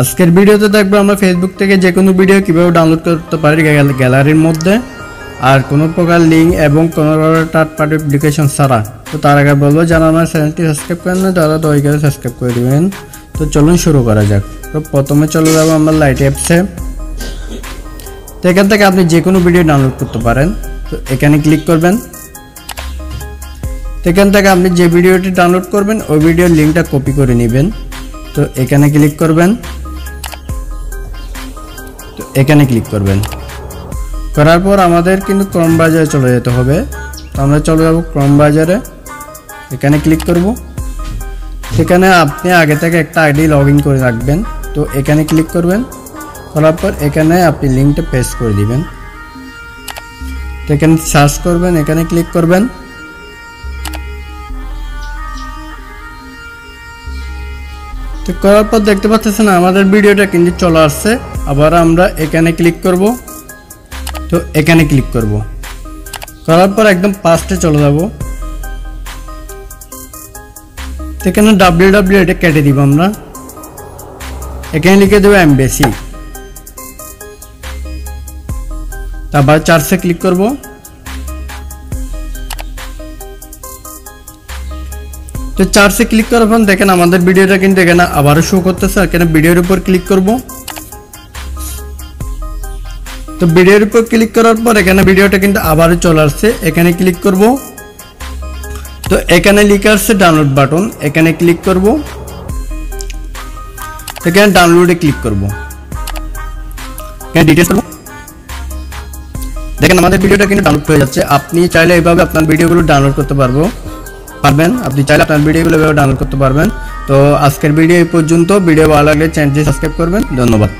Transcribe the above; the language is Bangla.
আজকের ভিডিওতে দেখবো আমরা ফেসবুক থেকে যে কোনো ভিডিও কিভাবে ডাউনলোড করতে পারি গ্যালারির মধ্যে, আর কোনো প্রকার লিঙ্ক এবং কোনো থার্ড পার্টি অ্যাপ্লিকেশন ছাড়া। তো তার আগে বলবো যারা আমার চ্যানেলটি সাবস্ক্রাইব করেন না তারা দয়া করে সাবস্ক্রাইব করে দিবেন। তো চলুন শুরু করা যাক। তো প্রথমে চলে যাবো আমরা লাইট অ্যাপসে। তো এখান থেকে আপনি যে কোনো ভিডিও ডাউনলোড করতে পারেন। তো এখানে ক্লিক করবেন। এখান থেকে আপনি যে ভিডিওটি ডাউনলোড করবেন ওই ভিডিওর লিঙ্কটা কপি করে নেবেন। তো এখানে ক্লিক করবেন। তো এখানে ক্লিক করবেন করার পর আমাদের কিন্তু ক্রোম ব্রাউজারে চলে যেতে হবে। তো আমরা চলে যাব ক্রোম ব্রাউজারে, এখানে ক্লিক করব। সেখানে আপনি আগে থেকে একটা আইডি লগ ইন করে রাখবেন। তো এখানে ক্লিক করবেন, করার পর এখানে আপনি লিঙ্কটা পেস্ট করে দিবেন। তো এখানে সার্চ করবেন, এখানে ক্লিক করবেন। তো করার পর দেখতে পাচ্ছেন আমাদের ভিডিওটা কিন্তু চলে আসছে। আবার আমরা এখানে ক্লিক করব। তো এখানে ক্লিক করব, করার পর একদম পাস্টে চলে যাব। এখানে www এটা কেটে দিব আমরা, এখানে লিখে দেব এমবেসি। তারপর চার্জে ক্লিক করব। তো চার্জে ক্লিক করার পর দেখেন আমাদের ভিডিওটা কিন্তু এখানে আবারও শো করতেছে। এখানে ভিডিওর উপর ক্লিক করব। তো ভিডিওর উপর ক্লিক করার পর এখানে ভিডিওটা কিন্তু আবারও চলে আসছে, এখানে ক্লিক করব। তো এখানে লিখে আসছে ডাউনলোড বাটন, এখানে ক্লিক করব। এখানে ডাউনলোডে ক্লিক করব, এখানে ডিটেইলস করব। দেখেন আমাদের ভিডিওটা কিন্তু ডাউনলোড হয়ে যাচ্ছে। আপনি চাইলে এইভাবে আপনার ভিডিওগুলো ডাউনলোড করতে পারবেন। আপনি চাইলে আপনার ভিডিওগুলো ডাউনলোড করতে পারবেন। তো আজকের ভিডিও এই পর্যন্ত। ভিডিও ভালো লাগলে চ্যানেলটি সাবস্ক্রাইব করবেন। ধন্যবাদ।